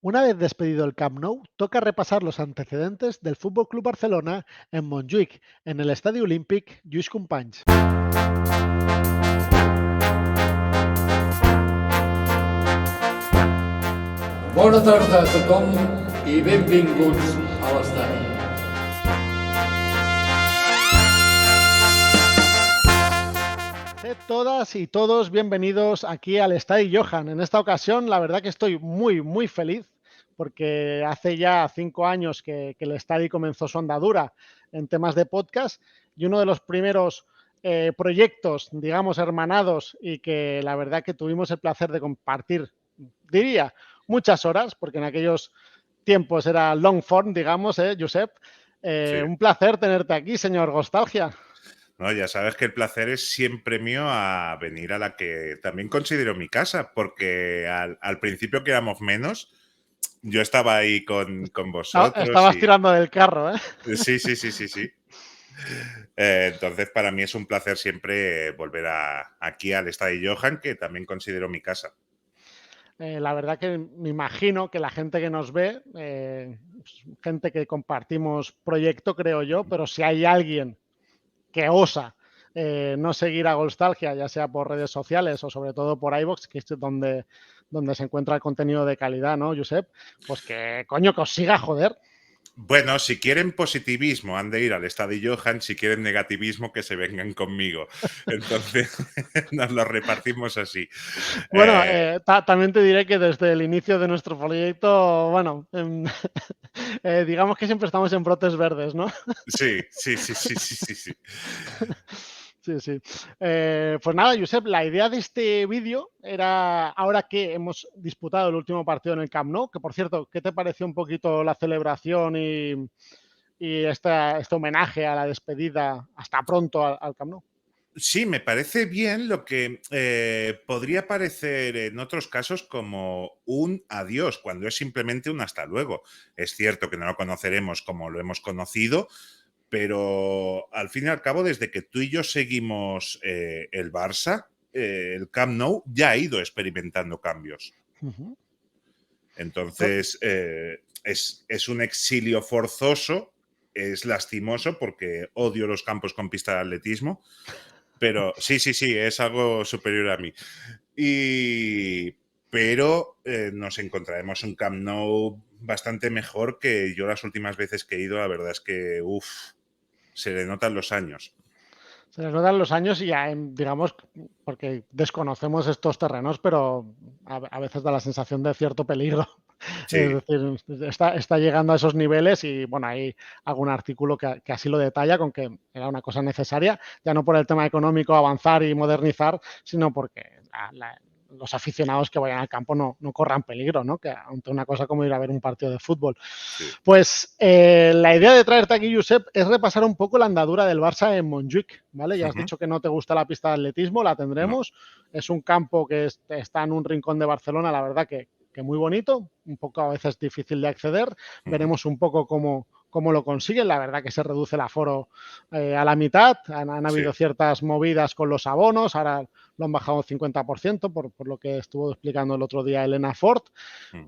Una vez despedido el Camp Nou, toca repasar los antecedentes del Fútbol Club Barcelona en Montjuïc, en el Estadi Olímpic Lluís Companys. Bona tarda a tothom i benvinguts a l'estadi. Sed todas y todos bienvenidos aquí al Estadi Johan. En esta ocasión, la verdad que estoy muy feliz porque hace ya 5 años que el Estadi comenzó su andadura en temas de podcast y uno de los primeros proyectos, digamos, hermanados y que la verdad que tuvimos el placer de compartir, diría, muchas horas, porque en aquellos tiempos era long form, digamos, Josep. Sí. Un placer tenerte aquí, señor Nostalgia. No, ya sabes que el placer es siempre mío a venir a la que también considero mi casa, porque al principio que éramos menos, yo estaba ahí con vosotros Estabas y... tirando del carro, ¿eh? Sí. Entonces, para mí es un placer siempre volver aquí al Estadio Johan, que también considero mi casa. La verdad que me imagino que la gente que nos ve, gente que compartimos proyecto, creo yo, pero si hay alguien que osa no seguir a Golstalgia, ya sea por redes sociales o sobre todo por iVoox, que es donde se encuentra el contenido de calidad, ¿no, Josep? Pues que coño que os siga, joder. Bueno, si quieren positivismo, han de ir al Estadio Johan. Si quieren negativismo, que se vengan conmigo. Entonces, nos lo repartimos así. Bueno, también te diré que desde el inicio de nuestro proyecto, bueno, digamos que siempre estamos en brotes verdes, ¿no? Sí. Sí, sí. Pues nada, Josep, la idea de este vídeo era, ahora que hemos disputado el último partido en el Camp Nou, que por cierto, ¿qué te pareció un poquito la celebración y este homenaje a la despedida hasta pronto al Camp Nou? Sí, me parece bien lo que podría parecer en otros casos como un adiós, cuando es simplemente un hasta luego. Es cierto que no lo conoceremos como lo hemos conocido, pero al fin y al cabo, desde que tú y yo seguimos el Barça, el Camp Nou ya ha ido experimentando cambios. Uh-huh. Entonces, es un exilio forzoso, es lastimoso porque odio los campos con pista de atletismo, pero sí, es algo superior a mí. Pero nos encontraremos un Camp Nou bastante mejor que yo las últimas veces que he ido. La verdad es que, se le notan los años. Se les notan los años y ya, digamos, porque desconocemos estos terrenos, pero a veces da la sensación de cierto peligro. Es Sí. decir, está llegando a esos niveles y, bueno, hay algún artículo que así lo detalla, con que era una cosa necesaria, ya no por el tema económico, avanzar y modernizar, sino porque los aficionados que vayan al campo no corran peligro, ¿no? Que ante una cosa como ir a ver un partido de fútbol. Sí. Pues la idea de traerte aquí, Josep, es repasar un poco la andadura del Barça en Montjuïc, ¿vale? Ya has dicho que no te gusta la pista de atletismo, la tendremos. No. Es un campo que está en un rincón de Barcelona, la verdad que muy bonito, un poco a veces difícil de acceder. Veremos un poco cómo lo consiguen. La verdad que se reduce el aforo a la mitad. Han habido ciertas movidas con los abonos, ahora lo han bajado un 50% por lo que estuvo explicando el otro día Elena Ford.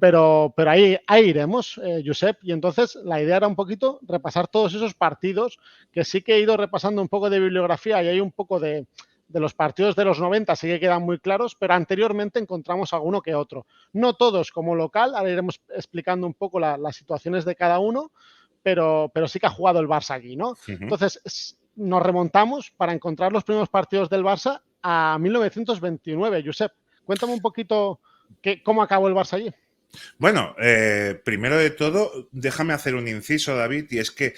Pero ahí iremos, Josep. Y entonces la idea era un poquito repasar todos esos partidos, que sí que he ido repasando un poco de bibliografía y hay un poco de los partidos de los 90 sí que quedan muy claros, pero anteriormente encontramos alguno que otro. No todos como local, ahora iremos explicando un poco las situaciones de cada uno, pero sí que ha jugado el Barça aquí, ¿no? Entonces nos remontamos para encontrar los primeros partidos del Barça a 1929. Josep, cuéntame un poquito cómo acabó el Barça allí. Bueno, primero de todo, déjame hacer un inciso, David, y es que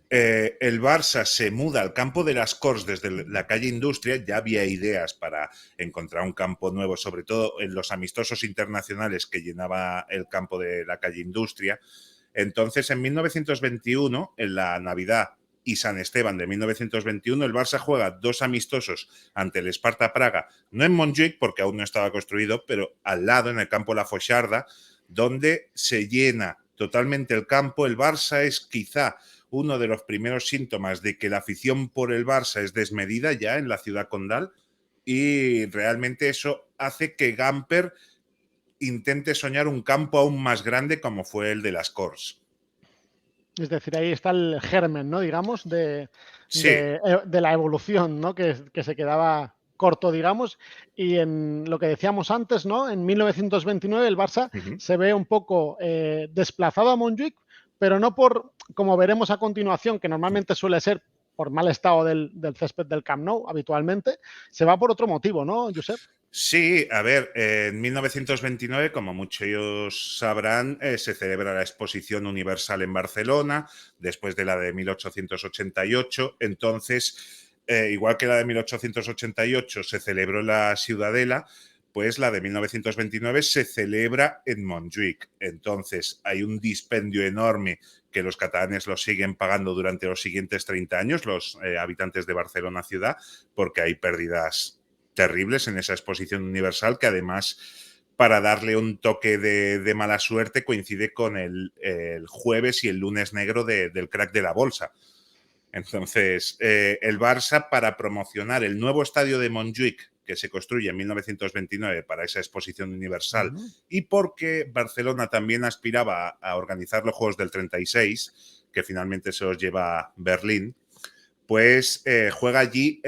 el Barça se muda al campo de las Corts desde la calle Industria. Ya había ideas para encontrar un campo nuevo, sobre todo en los amistosos internacionales que llenaba el campo de la calle Industria. Entonces, en 1921, en la Navidad y San Esteban de 1921, el Barça juega 2 amistosos ante el Sparta Praga, no en Montjuïc porque aún no estaba construido, pero al lado, en el campo La Foixarda, donde se llena totalmente el campo. El Barça es quizá uno de los primeros síntomas de que la afición por el Barça es desmedida ya en la ciudad condal, y realmente eso hace que Gamper intente soñar un campo aún más grande como fue el de las Corts. Es decir, ahí está el germen, ¿no? Digamos, Sí. de la evolución, ¿no? Que se quedaba corto, digamos. Y en lo que decíamos antes, ¿no? En 1929 el Barça Ujú. se ve un poco desplazado a Montjuic, pero no por, como veremos a continuación, que normalmente suele ser por mal estado del césped del Camp Nou, habitualmente, se va por otro motivo, ¿no, Josep? Sí, a ver, en 1929, como muchos sabrán, se celebra la Exposición Universal en Barcelona, después de la de 1888. Entonces, igual que la de 1888 se celebró en la Ciudadela, pues la de 1929 se celebra en Montjuic. Entonces, hay un dispendio enorme que los catalanes lo siguen pagando durante los siguientes 30 años, los habitantes de Barcelona ciudad, porque hay pérdidas terribles en esa exposición universal, que además, para darle un toque de mala suerte, coincide con el jueves y el lunes negro del crack de la bolsa. Entonces, el Barça, para promocionar el nuevo estadio de Montjuic, que se construye en 1929 para esa exposición universal, y porque Barcelona también aspiraba a organizar los Juegos del 36, que finalmente se los lleva Berlín, pues juega allí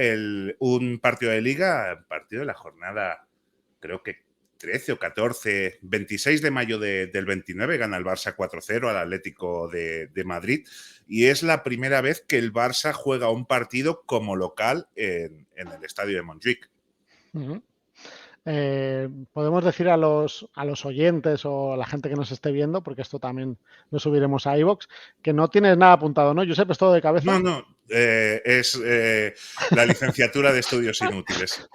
un partido de liga, partido de la jornada, creo que 13 o 14, 26 de mayo del 29, gana el Barça 4-0 al Atlético de Madrid, y es la primera vez que el Barça juega un partido como local en el estadio de Montjuic. Podemos decir a los oyentes o a la gente que nos esté viendo, porque esto también lo subiremos a iVoox, que no tienes nada apuntado, ¿no? Josep, ¿es todo de cabeza? No, no, es la licenciatura de estudios inútiles.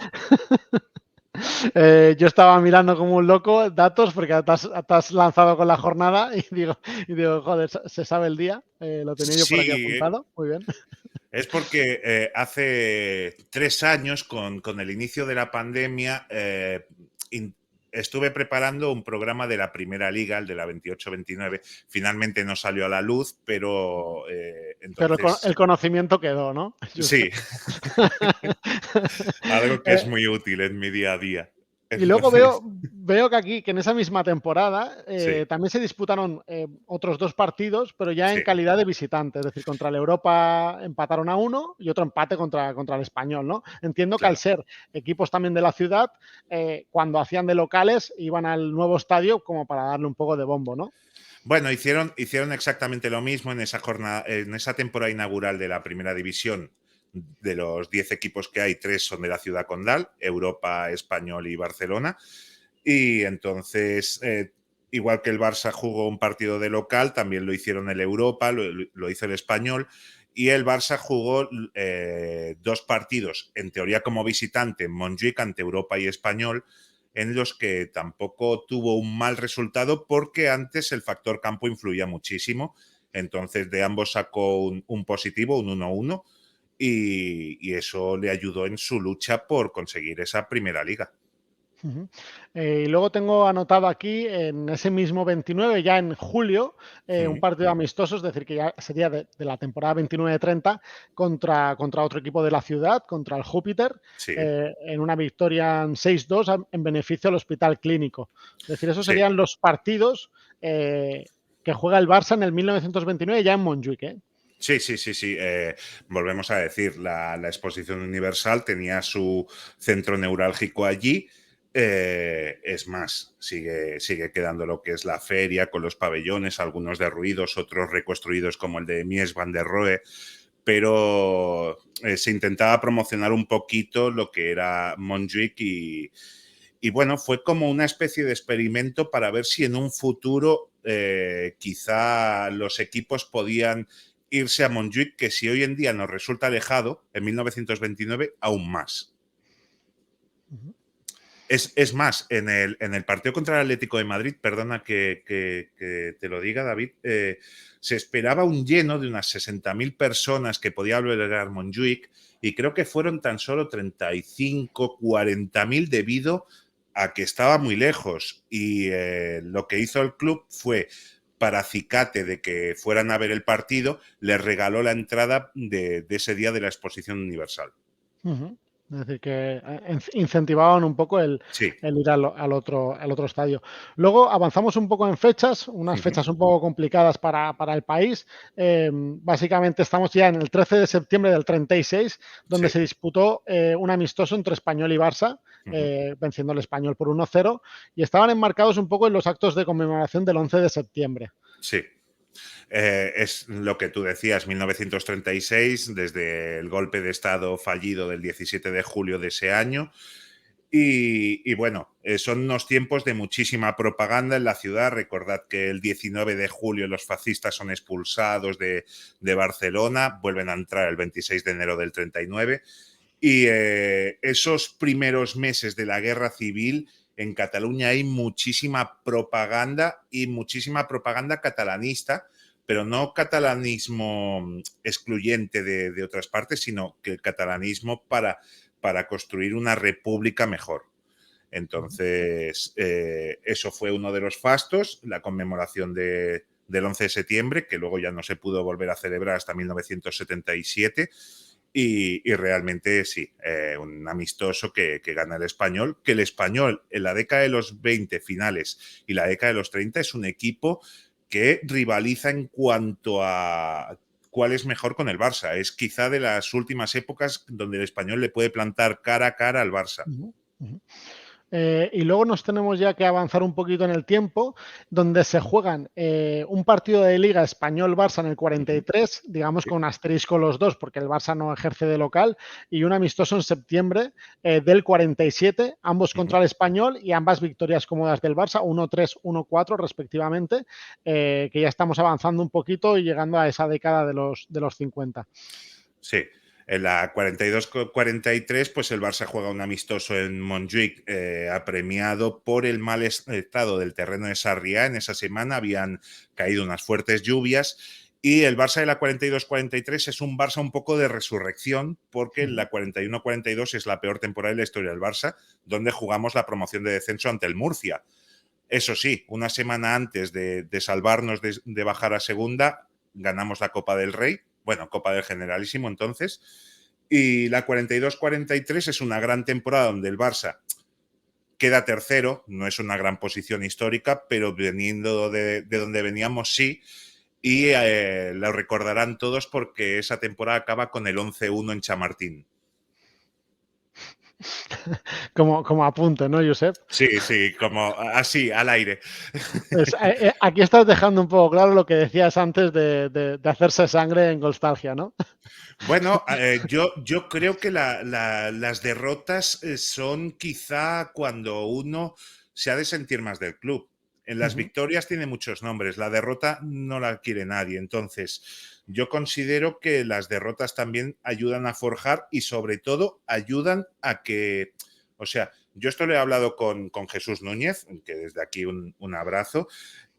Yo estaba mirando como un loco datos porque te has lanzado con la jornada y digo, joder, se sabe el día. Lo tenía yo por aquí Sí, apuntado. Muy bien. es porque hace 3 años, con el inicio de la pandemia, estuve preparando un programa de la Primera Liga, el de la 28-29. Finalmente no salió a la luz, pero Pero el entonces conocimiento quedó, ¿no? sí, Josep. algo que es Eh, muy útil en mi día a día. Y luego Entonces, veo que aquí, que en esa misma temporada, sí, también se disputaron otros dos partidos, pero ya en sí, calidad de visitante. Es decir, contra el Europa empataron a uno y otro empate contra el Español, ¿no? Entiendo que al claro. ser equipos también de la ciudad, cuando hacían de locales, iban al nuevo estadio como para darle un poco de bombo, ¿no? Bueno, hicieron exactamente lo mismo en esa jornada, en esa temporada inaugural de la Primera División. De los 10 equipos que hay, 3 son de la ciudad condal, Europa, Español y Barcelona. Y entonces, igual que el Barça jugó un partido de local, también lo hicieron el Europa, lo hizo el Español. Y el Barça jugó 2 partidos, en teoría como visitante, en Montjuic ante Europa y Español, en los que tampoco tuvo un mal resultado porque antes el factor campo influía muchísimo. Entonces de ambos sacó un positivo, un 1-1, y eso le ayudó en su lucha por conseguir esa primera liga. Ujú. Y luego tengo anotado aquí, en ese mismo 29, ya en julio, un Mm, partido amistoso, es decir, que ya sería de la temporada 29-30 contra otro equipo de la ciudad, contra el Júpiter, sí, en una victoria en 6-2 en beneficio del Hospital Clínico. Es decir, esos sí. serían los partidos que juega el Barça en el 1929 ya en Montjuic, ¿eh? Sí, sí, sí, sí. Volvemos a decir, la Exposición Universal tenía su centro neurálgico allí. Es más, sigue quedando lo que es la feria con los pabellones, algunos derruidos, otros reconstruidos como el de Mies van der Rohe, pero se intentaba promocionar un poquito lo que era Montjuic y bueno, fue como una especie de experimento para ver si en un futuro quizá los equipos podían irse a Montjuic, que si hoy en día nos resulta alejado, en 1929 aún más. Es más, en el partido contra el Atlético de Madrid, perdona que te lo diga, David, se esperaba un lleno de unas 60.000 personas que podía albergar Montjuic, y creo que fueron tan solo 35, 40.000 debido a que estaba muy lejos. Y lo que hizo el club fue, para acicate de que fueran a ver el partido, les regaló la entrada de ese día de la Exposición Universal. Ujú. Es decir, que incentivaban un poco Sí. el ir al otro estadio. Luego avanzamos un poco en fechas, unas Ujú. fechas un poco complicadas para el país. Básicamente estamos ya en el 13 de septiembre del 36, donde Sí. se disputó un amistoso entre Español y Barça, Ujú. venciendo el Español por 1-0, y estaban enmarcados un poco en los actos de conmemoración del 11 de septiembre. Sí. Es lo que tú decías, 1936, desde el golpe de Estado fallido del 17 de julio de ese año. Y bueno, son unos tiempos de muchísima propaganda en la ciudad. Recordad que el 19 de julio los fascistas son expulsados de Barcelona, vuelven a entrar el 26 de enero del 39. Y esos primeros meses de la guerra civil en Cataluña hay muchísima propaganda y muchísima propaganda catalanista, pero no catalanismo excluyente de otras partes, sino que el catalanismo para construir una república mejor. Entonces, eso fue uno de los fastos, la conmemoración del 11 de septiembre, que luego ya no se pudo volver a celebrar hasta 1977. Y realmente sí, un amistoso que gana el Español, que el Español en la década de los 20 finales y la década de los 30 es un equipo que rivaliza en cuanto a cuál es mejor con el Barça. Es quizá de las últimas épocas donde el Español le puede plantar cara a cara al Barça. Uh-huh, uh-huh. Y luego nos tenemos ya que avanzar un poquito en el tiempo, donde se juegan un partido de Liga Español-Barça en el 43, digamos Sí. con asterisco los dos, porque el Barça no ejerce de local, y un amistoso en septiembre del 47, ambos contra el Español y ambas victorias cómodas del Barça, 1-3, 1-4 respectivamente, que ya estamos avanzando un poquito y llegando a esa década de los 50. Sí. En la 42-43, pues el Barça juega un amistoso en Montjuic, apremiado por el mal estado del terreno de Sarriá. En esa semana habían caído unas fuertes lluvias y el Barça de la 42-43 es un Barça un poco de resurrección, porque la 41-42 es la peor temporada de la historia del Barça, donde jugamos la promoción de descenso ante el Murcia. Eso sí, una semana antes de salvarnos de bajar a segunda, ganamos la Copa del Rey, bueno, Copa del Generalísimo entonces, y la 42-43 es una gran temporada donde el Barça queda tercero, no es una gran posición histórica, pero veniendo de donde veníamos sí, y lo recordarán todos porque esa temporada acaba con el 11-1 en Chamartín. Como apunte, ¿no, Josep? Sí, sí, como así, al aire. Aquí estás dejando un poco claro lo que decías antes de hacerse sangre en nostalgia, ¿no? Bueno, yo creo que las derrotas son quizá cuando uno se ha de sentir más del club. En las Ujú. victorias tiene muchos nombres, la derrota no la quiere nadie. Entonces, yo considero que las derrotas también ayudan a forjar y sobre todo ayudan a que, o sea, yo esto lo he hablado con Jesús Núñez, que desde aquí un abrazo,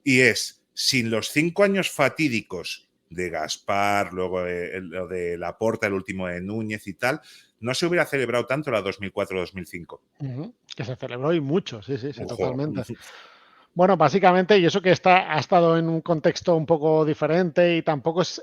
y es, sin los 5 años fatídicos de Gaspar, luego lo de Laporta, el último de Núñez y tal, no se hubiera celebrado tanto la 2004-2005. Ujú. Que se celebró y mucho, sí, sí, sí, Ojo. totalmente. Bueno, básicamente, y eso que ha estado en un contexto un poco diferente y tampoco es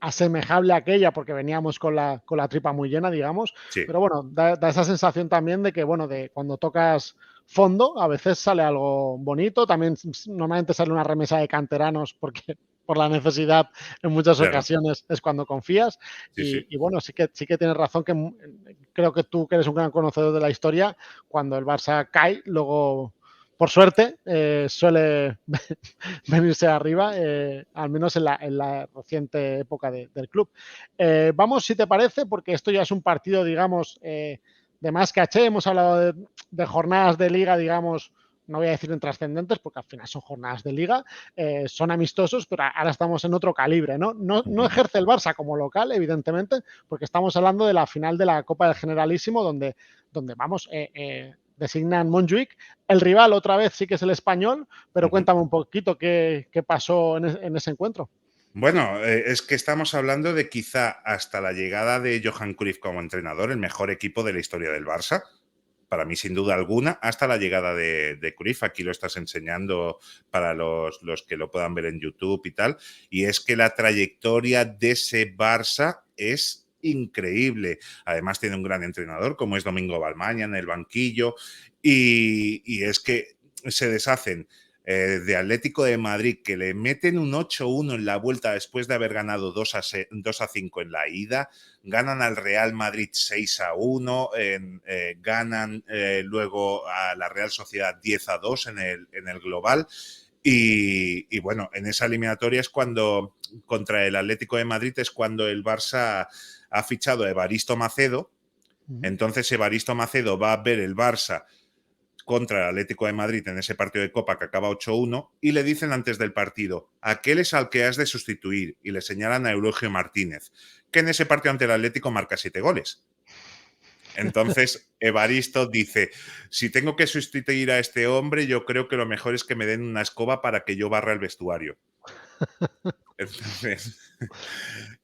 asemejable a aquella porque veníamos con la tripa muy llena, digamos, Sí, pero bueno, da esa sensación también de que, bueno, de cuando tocas fondo, a veces sale algo bonito, también normalmente sale una remesa de canteranos porque por la necesidad en muchas claro. ocasiones es cuando confías Sí, sí. y bueno, sí que tienes razón que creo que tú que eres un gran conocedor de la historia, cuando el Barça cae, luego por suerte, suele venirse arriba, al menos en la reciente época del club. Vamos, si te parece, porque esto ya es un partido, digamos, de más caché. Hemos hablado de jornadas de liga, digamos, no voy a decir intrascendentes, porque al final son jornadas de liga, son amistosos, pero ahora estamos en otro calibre, ¿no? No ejerce el Barça como local, evidentemente, porque estamos hablando de la final de la Copa del Generalísimo, donde vamos, designan Montjuic. El rival otra vez sí que es el Español, pero cuéntame un poquito qué pasó en ese encuentro. Bueno, es que estamos hablando de quizá hasta la llegada de Johan Cruyff como entrenador, el mejor equipo de la historia del Barça. Para mí, sin duda alguna, hasta la llegada de Cruyff. Aquí lo estás enseñando para los que lo puedan ver en YouTube y tal. Y es que la trayectoria de ese Barça es increíble. Además tiene un gran entrenador como es Domingo Balmaña en el banquillo y es que se deshacen de Atlético de Madrid, que le meten un 8-1 en la vuelta después de haber ganado 2-5 en la ida, ganan al Real Madrid 6-1, ganan luego a la Real Sociedad 10-2 en el global. Y bueno, en esa eliminatoria es cuando, contra el Atlético de Madrid, es cuando el Barça ha fichado a Evaristo Macedo. Entonces Evaristo Macedo va a ver el Barça contra el Atlético de Madrid en ese partido de Copa que acaba 8-1 y le dicen antes del partido, aquel es al que has de sustituir, y le señalan a Eulogio Martínez, que en ese partido ante el Atlético marca 7 goles. Entonces Evaristo dice, si tengo que sustituir a este hombre, yo creo que lo mejor es que me den una escoba para que yo barra el vestuario. Entonces,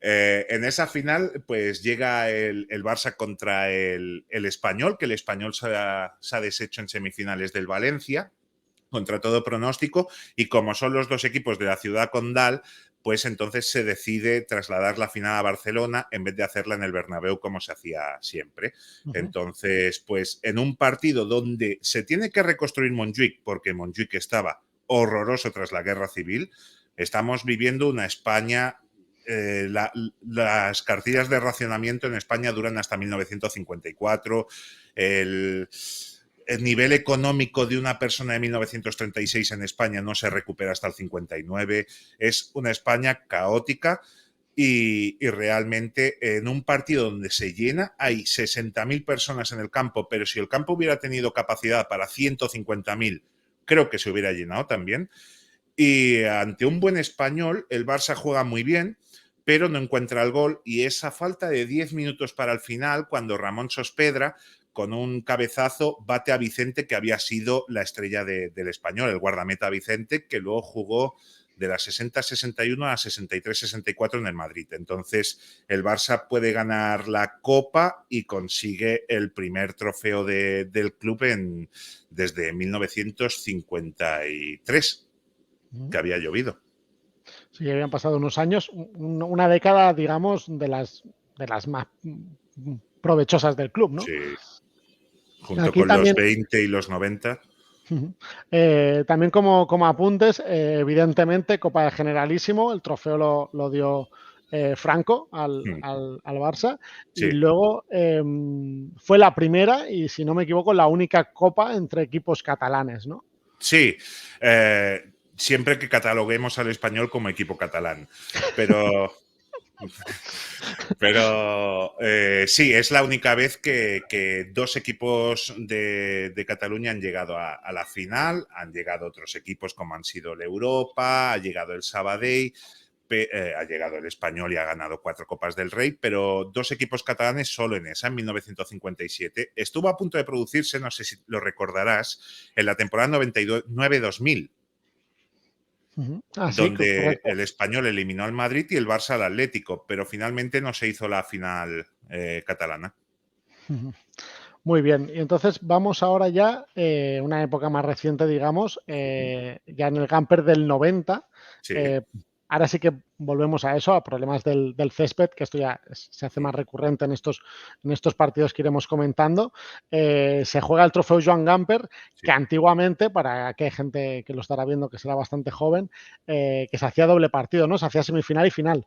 en esa final, pues llega el Barça contra el Español, que el Español se ha deshecho en semifinales del Valencia, contra todo pronóstico, y como son los dos equipos de la ciudad condal, pues entonces se decide trasladar la final a Barcelona en vez de hacerla en el Bernabéu como se hacía siempre. Entonces, pues en un partido donde se tiene que reconstruir Montjuic, porque Montjuic estaba horroroso tras la guerra civil, estamos viviendo una España, las cartillas de racionamiento en España duran hasta 1954, el nivel económico de una persona de 1936 en España no se recupera hasta el 59, es una España caótica y realmente en un partido donde se llena, hay 60.000 personas en el campo, pero si el campo hubiera tenido capacidad para 150.000, creo que se hubiera llenado también. Y ante un buen Español, el Barça juega muy bien, pero no encuentra el gol, y esa falta de 10 minutos para el final, cuando Ramón Sospedra, con un cabezazo, bate a Vicente, que había sido la estrella del Español, el guardameta Vicente, que luego jugó de la 60-61 a la 63-64 en el Madrid. Entonces, el Barça puede ganar la Copa y consigue el primer trofeo del club desde 1953. Que había llovido. Sí, habían pasado unos años, una década, digamos, de las más provechosas del club, ¿no? Sí. Junto Aquí con también, los 20 y los 90. También como apuntes, evidentemente, Copa de Generalísimo, el trofeo lo dio Franco al Barça, Sí. y luego fue la primera y, si no me equivoco, la única Copa entre equipos catalanes, ¿no? Sí, siempre que cataloguemos al Español como equipo catalán, pero sí, es la única vez que dos equipos de Cataluña han llegado a la final. Han llegado otros equipos como han sido el Europa, ha llegado el Sabadell, ha llegado el Español y ha ganado 4 Copas del Rey, pero dos equipos catalanes solo en esa, en 1957. Estuvo a punto de producirse, no sé si lo recordarás, en la temporada 99-2000. Sí, Donde correcto. el Español eliminó al Madrid y el Barça al Atlético, pero finalmente no se hizo la final catalana. Muy bien, y entonces vamos ahora ya, una época más reciente, digamos, ya en el Gamper del 90. Sí. Ahora sí que volvemos a eso, a problemas del césped, que esto ya se hace más recurrente en estos partidos que iremos comentando. Se juega el trofeo Joan Gamper, que antiguamente, para que hay gente que lo estará viendo que será bastante joven, que se hacía doble partido, ¿no? Se hacía semifinal y final.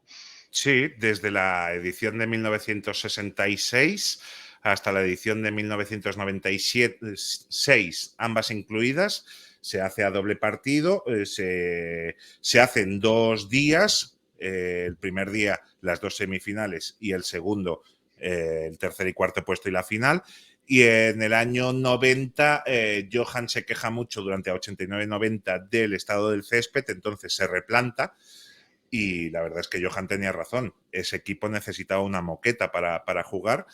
Sí, desde la edición de 1966 hasta la edición de 1996, ambas incluidas, se hace a doble partido, se hace en 2 días, el primer día las 2 semifinales y el segundo el tercer y cuarto puesto y la final. Y en el año 90, Johan se queja mucho durante 89-90 del estado del césped, entonces se replanta. Y la verdad es que Johan tenía razón. Ese equipo necesitaba una moqueta para jugar.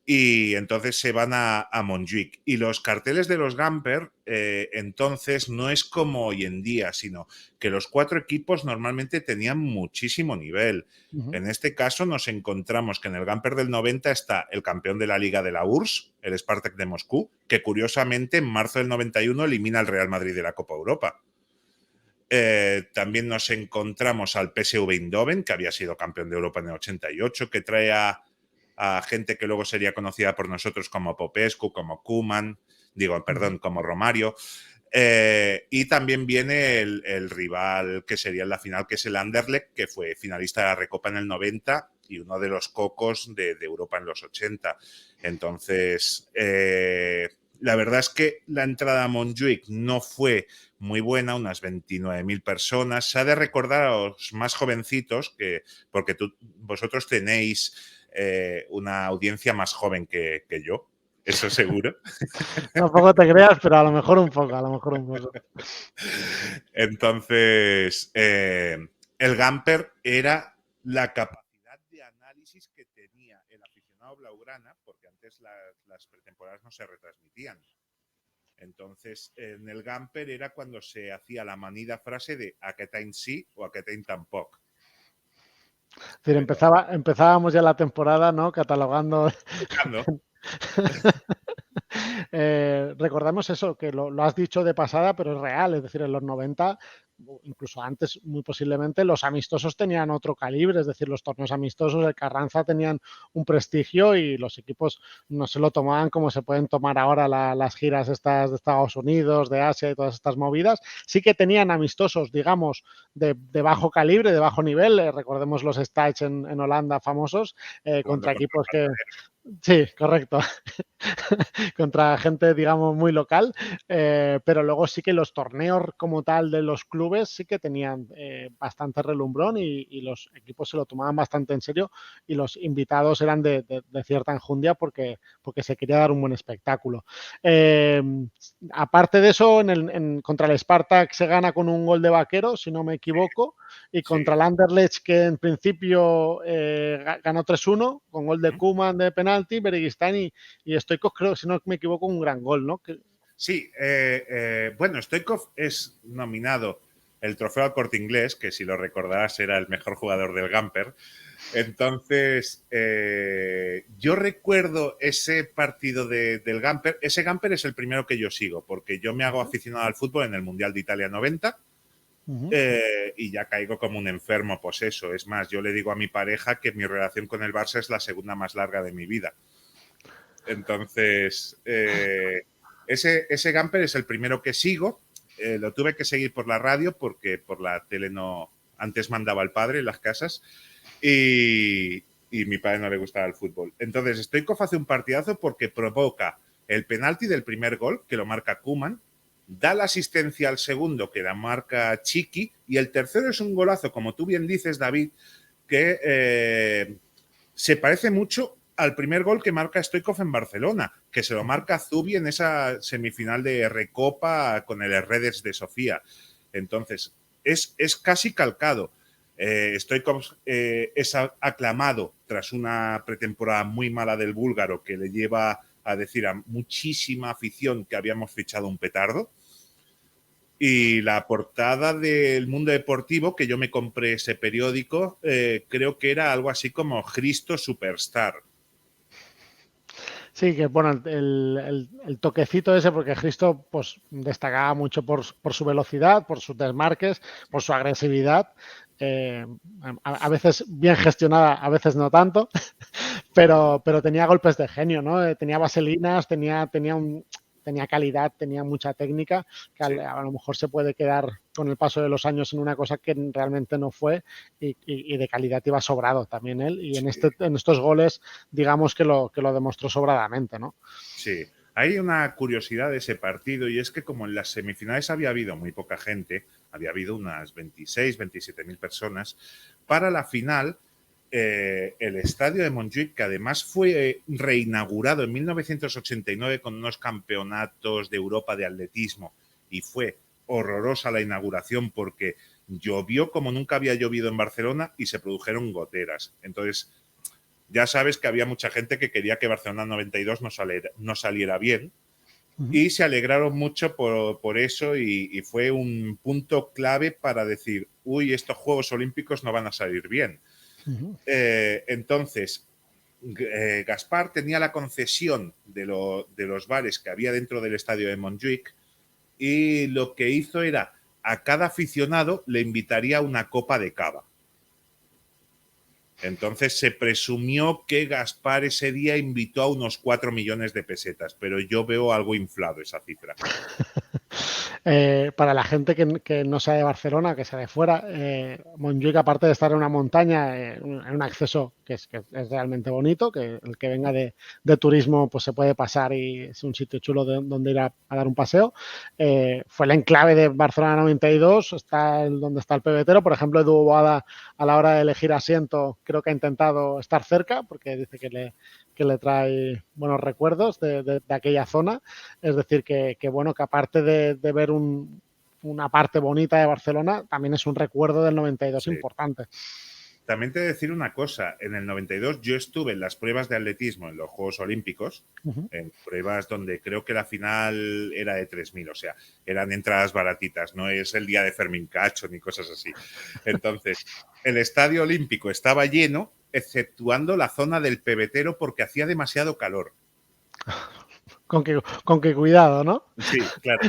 Y entonces se van a Montjuic. Y los carteles de los Gamper, entonces, no es como hoy en día, sino que los 4 equipos normalmente tenían muchísimo nivel. En este caso nos encontramos que en el Gamper del 90 está el campeón de la Liga de la URSS, el Spartak de Moscú, que curiosamente en marzo del 91 elimina al Real Madrid de la Copa Europa. También nos encontramos al PSV Eindhoven, que había sido campeón de Europa en el 88, que trae a a gente que luego sería conocida por nosotros como Popescu, como Koeman, como Romario. Y también viene el rival que sería en la final, que es el Anderlecht, que fue finalista de la Recopa en el 90 y uno de los cocos de Europa en los 80. Entonces, la verdad es que la entrada a Montjuic no fue muy buena, unas 29.000 personas. Se ha de recordar a los más jovencitos, porque vosotros tenéis una audiencia más joven que yo, eso seguro. Tampoco te creas, pero a lo mejor un poco, a lo mejor un poco. Entonces, el Gamper era la capacidad de análisis que tenía el aficionado blaugrana, porque antes las pretemporadas no se retransmitían. Entonces, en el Gamper era cuando se hacía la manida frase de aquest any sí o aquest any tampoc. Es decir, empezábamos ya la temporada, ¿no? Catalogando. Recordamos eso, que lo has dicho de pasada, pero es real. Es decir, en los 90, incluso antes, muy posiblemente, los amistosos tenían otro calibre. Es decir, los torneos amistosos del Carranza tenían un prestigio y los equipos no se lo tomaban como se pueden tomar ahora las giras estas de Estados Unidos, de Asia y todas estas movidas. Sí que tenían amistosos, digamos, de bajo calibre, de bajo nivel. Recordemos los Stage en Holanda famosos, contra equipos que... Sí, correcto. Contra gente, digamos, muy local, pero luego sí que los torneos como tal de los clubes sí que tenían bastante relumbrón y los equipos se lo tomaban bastante en serio y los invitados eran de cierta enjundia porque se quería dar un buen espectáculo. Aparte de eso, contra el Spartak se gana con un gol de Vaquero, si no me equivoco, y contra el Anderlecht, que en principio ganó 3-1 con gol de Koeman de penalti, Bereguistán y Stoichkov, creo, si no me equivoco, un gran gol, ¿no? Sí, bueno, Stoichkov es nominado el trofeo al Corte Inglés, que si lo recordarás era el mejor jugador del Gamper. Entonces, yo recuerdo ese partido del Gamper. Ese Gamper es el primero que yo sigo, porque yo me hago aficionado al fútbol en el Mundial de Italia 90 y ya caigo como un enfermo, pues eso. Es más, yo le digo a mi pareja que mi relación con el Barça es la segunda más larga de mi vida. Entonces, ese Gamper es el primero que sigo. Lo tuve que seguir por la radio porque por la tele no... Antes mandaba el padre en las casas y mi padre no le gustaba el fútbol. Entonces, Stoichkov hace un partidazo porque provoca el penalti del primer gol, que lo marca Koeman, da la asistencia al segundo, que la marca Chiqui, y el tercero es un golazo, como tú bien dices, David, que se parece mucho al primer gol que marca Stoichkov en Barcelona, que se lo marca Zubi en esa semifinal de Recopa con el Redes de Sofía. Entonces, es casi calcado. Stoichkov es aclamado tras una pretemporada muy mala del búlgaro que le lleva a decir a muchísima afición que habíamos fichado un petardo. Y la portada del Mundo Deportivo, que yo me compré ese periódico, creo que era algo así como Cristo Superstar. Sí, que bueno, el toquecito ese, porque Cristo pues destacaba mucho por su velocidad, por sus desmarques, por su agresividad, a veces bien gestionada, a veces no tanto, pero tenía golpes de genio, ¿no? Tenía vaselinas, tenía calidad, tenía mucha técnica, que sí, a lo mejor se puede quedar con el paso de los años en una cosa que realmente no fue y de calidad iba sobrado también él. Y sí, en estos goles, digamos que lo demostró sobradamente, ¿no? Sí. Hay una curiosidad de ese partido y es que como en las semifinales había habido muy poca gente, había habido unas 26, 27.000 personas, para la final el estadio de Montjuic, que además fue reinaugurado en 1989 con unos campeonatos de Europa de atletismo y fue horrorosa la inauguración porque llovió como nunca había llovido en Barcelona y se produjeron goteras. Entonces, ya sabes que había mucha gente que quería que Barcelona 92 no saliera bien y se alegraron mucho por eso y fue un punto clave para decir, uy, estos Juegos Olímpicos no van a salir bien. Entonces, Gaspar tenía la concesión de los bares que había dentro del estadio de Montjuic y lo que hizo era a cada aficionado le invitaría una copa de cava. Entonces se presumió que Gaspar ese día invitó a unos 4 millones de pesetas, pero yo veo algo inflado esa cifra. Para la gente que no sea de Barcelona, que sea de fuera, Montjuic, aparte de estar en una montaña, en un acceso que es realmente bonito, que el que venga de turismo pues se puede pasar y es un sitio chulo donde ir a dar un paseo. Fue el enclave de Barcelona 92, donde está el pebetero. Por ejemplo, Edu Boada, a la hora de elegir asiento, creo que ha intentado estar cerca, porque dice que le trae buenos recuerdos de aquella zona. Es decir, que bueno, que aparte de ver una parte bonita de Barcelona, también es un recuerdo del 92 Sí. importante. También te he de decir una cosa, en el 92 yo estuve en las pruebas de atletismo en los Juegos Olímpicos, en pruebas donde creo que la final era de 3.000, o sea, eran entradas baratitas, no es el día de Fermín Cacho ni cosas así. Entonces, el estadio olímpico estaba lleno, exceptuando la zona del pebetero porque hacía demasiado calor. Con que cuidado, ¿no? Sí, claro.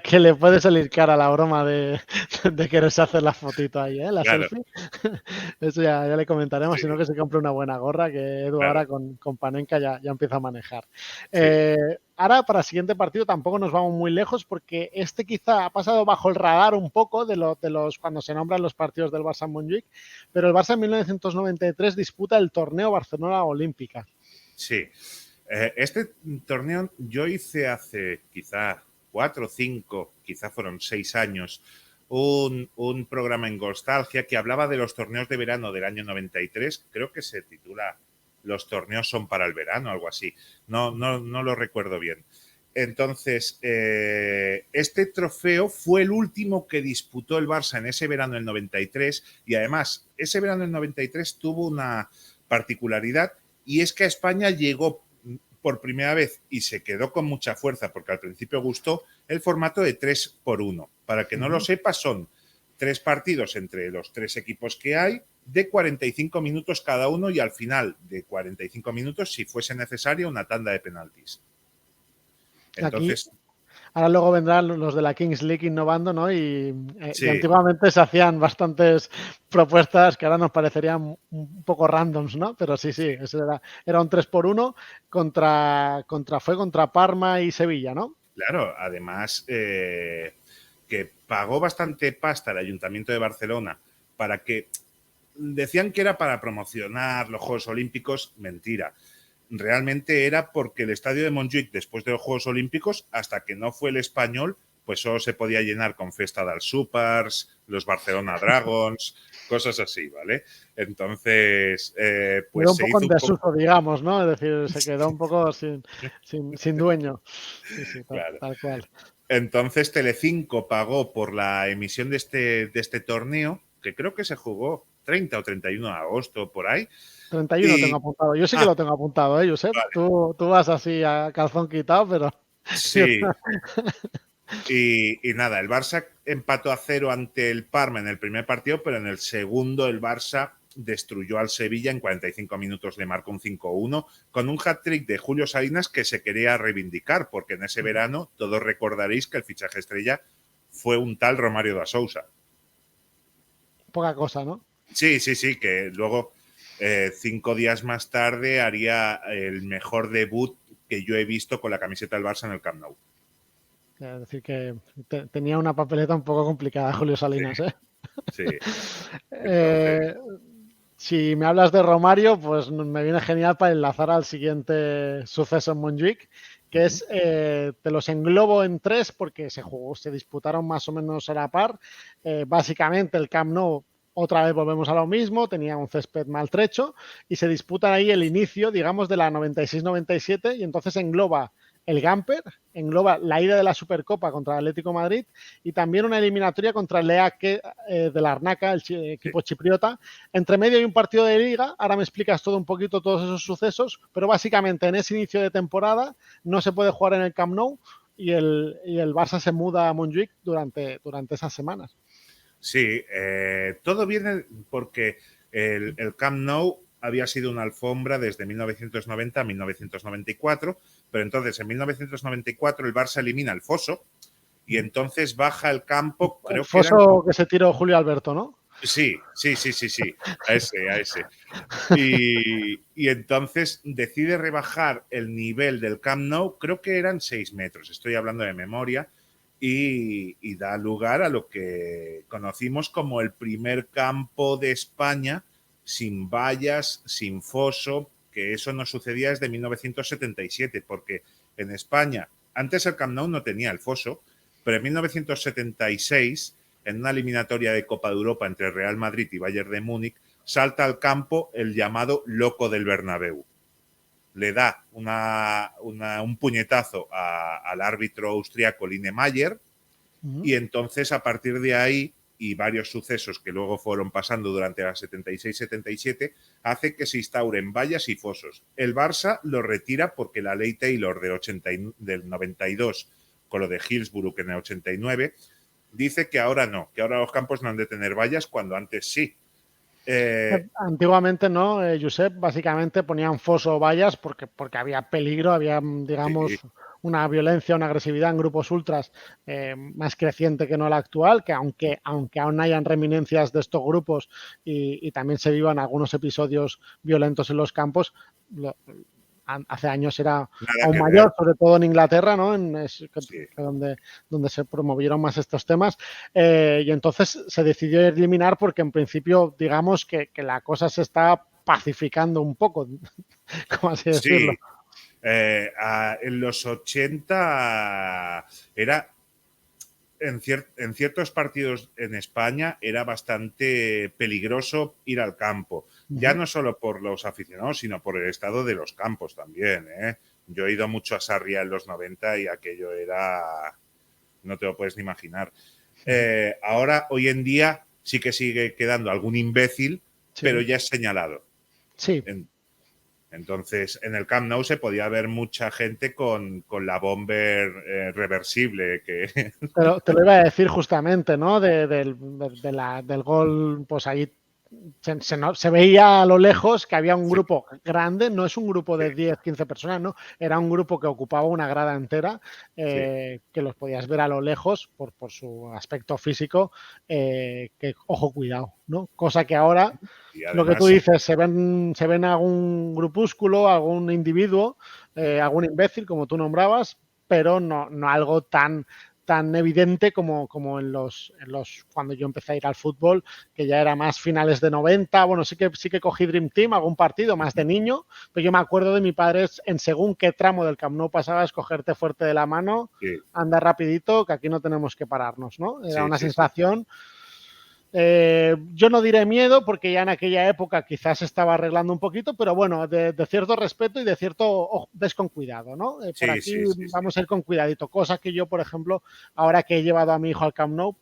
que le puede salir cara la broma de quererse hacer la fotito ahí, ¿eh? La Claro. selfie. Eso ya le comentaremos, Sí, sino que se compre una buena gorra, que Edu claro. ahora con Panenka ya empieza a manejar. Sí. Ahora, para el siguiente partido tampoco nos vamos muy lejos, porque este quizá ha pasado bajo el radar un poco de los cuando se nombran los partidos del Barça en Montjuic, pero el Barça en 1993 disputa el torneo Barcelona Olímpica. Sí. Este torneo yo hice hace quizá 4 o 5, quizá fueron 6 años, un programa en Nostalgia que hablaba de los torneos de verano del año 93, creo que se titula Los torneos son para el verano, algo así, no lo recuerdo bien. Entonces, este trofeo fue el último que disputó el Barça en ese verano del 93 y además ese verano del 93 tuvo una particularidad y es que a España llegó por primera vez y se quedó con mucha fuerza porque al principio gustó el formato de 3-1. Para que no lo sepa, son 3 partidos entre los 3 equipos que hay de 45 minutos cada uno y al final de 45 minutos, si fuese necesario, una tanda de penaltis. Entonces, Aquí, ahora luego vendrán los de la Kings League innovando, ¿no? Y sí, antiguamente se hacían bastantes propuestas que ahora nos parecerían un poco randoms, ¿no? Pero sí, eso era un 3-1 fue contra Parma y Sevilla, ¿no? claro, además que pagó bastante pasta el Ayuntamiento de Barcelona para que decían que era para promocionar los Juegos Olímpicos, mentira. Realmente era porque el estadio de Montjuic, después de los Juegos Olímpicos, hasta que no fue el Español, pues solo se podía llenar con Festa dels Supers, los Barcelona Dragons, cosas así, ¿vale? Entonces, pues Quedó un se poco hizo en un poco... desuso, digamos, ¿no? Es decir, se quedó un poco sin dueño. Sí, Claro. tal cual. Entonces Telecinco pagó por la emisión de este torneo, que creo que se jugó 30 o 31 de agosto, por ahí. 31 tengo apuntado. Yo sí que lo tengo apuntado, ¿eh, Josep? Vale. Tú vas así a calzón quitado, pero... Sí. Y nada, el Barça empató a 0 ante el Parma en el primer partido, pero en el segundo el Barça destruyó al Sevilla en 45 minutos, le marcó un 5-1 con un hat-trick de Julio Salinas que se quería reivindicar, porque en ese verano todos recordaréis que el fichaje estrella fue un tal Romario da Sousa. Poca cosa, ¿no? Sí, que luego 5 días más tarde haría el mejor debut que yo he visto con la camiseta del Barça en el Camp Nou. Es decir, que tenía una papeleta un poco complicada Julio Salinas, ¿eh? Sí. Entonces... Si me hablas de Romario, pues me viene genial para enlazar al siguiente suceso en Montjuic, que es, te los englobo en 3 porque se disputaron más o menos a la par. Básicamente el Camp Nou, otra vez volvemos a lo mismo, tenía un césped maltrecho y se disputa ahí el inicio, digamos, de la 96-97 y entonces engloba el Gamper, engloba la ida de la Supercopa contra el Atlético Madrid y también una eliminatoria contra el EAC de Larnaca, el equipo chipriota. Entre medio hay un partido de liga, ahora me explicas todo un poquito todos esos sucesos, pero básicamente en ese inicio de temporada no se puede jugar en el Camp Nou y el Barça se muda a Montjuic durante esas semanas. Sí, todo viene porque el Camp Nou había sido una alfombra desde 1990 a 1994, pero entonces en 1994 el Barça elimina el Foso y entonces baja el campo. Creo el Foso que se tiró Julio Alberto, ¿no? Sí, a ese. Y entonces decide rebajar el nivel del Camp Nou, creo que eran 6 metros, estoy hablando de memoria, y da lugar a lo que conocimos como el primer campo de España sin vallas, sin foso, que eso no sucedía desde 1977, porque en España, antes el Camp Nou no tenía el foso, pero en 1976, en una eliminatoria de Copa de Europa entre Real Madrid y Bayern de Múnich, salta al campo el llamado loco del Bernabéu. Le da un puñetazo al árbitro austriaco Linemeyer y entonces a partir de ahí y varios sucesos que luego fueron pasando durante la 76-77 hace que se instauren vallas y fosos. El Barça lo retira porque la ley Taylor del 92 con lo de Hillsborough en el 89 dice que ahora no, que ahora los campos no han de tener vallas cuando antes sí. Antiguamente, ¿no, Josep? Básicamente ponían foso o vallas porque había peligro, había, digamos, Sí. una violencia, una agresividad en grupos ultras más creciente que no la actual, que aunque aún hayan reminencias de estos grupos y también se vivan algunos episodios violentos en los campos, hace años era Nada aún que ver. mayor, sobre todo en Inglaterra, ¿no? Sí. Donde se promovieron más estos temas. Y entonces se decidió eliminar porque en principio, digamos que la cosa se está pacificando un poco, como así decirlo. Sí. En los 80 era en ciertos partidos en España era bastante peligroso ir al campo, ya no solo por los aficionados, sino por el estado de los campos también. Yo he ido mucho a Sarriá en los 90 y aquello era... no te lo puedes ni imaginar. Ahora, hoy en día, sí que sigue quedando algún imbécil, Sí. pero ya es señalado. Sí. Entonces, en el Camp Nou se podía ver mucha gente con la bomber reversible. Te lo iba a decir justamente, ¿no? Del gol, pues ahí se veía a lo lejos que había un Sí, grupo grande, no es un grupo sí, de 10, 15 personas, ¿no? Era un grupo que ocupaba una grada entera, sí. que los podías ver a lo lejos por su aspecto físico, que ojo, cuidado, ¿no? Cosa que ahora, Y lo que tú además, dices, se ven algún grupúsculo, algún individuo, algún imbécil, como tú nombrabas, pero no algo tan evidente como en los cuando yo empecé a ir al fútbol, que ya era más finales de 90. Bueno, sí que cogí Dream Team, algún partido más de niño, pero yo me acuerdo de mi padre en según qué tramo del Camp Nou pasaba, escogerte fuerte de la mano, sí, anda rapidito, que aquí no tenemos que pararnos, ¿no? Era sí, una sí, sí. sensación, yo no diré miedo, porque ya en aquella época quizás estaba arreglando un poquito, pero bueno, de cierto respeto y de cierto ves con cuidado, ¿no? Por Sí, aquí sí, sí, sí. vamos a ir con cuidadito, cosa que yo, por ejemplo, ahora que he llevado a mi hijo al Camp Nou,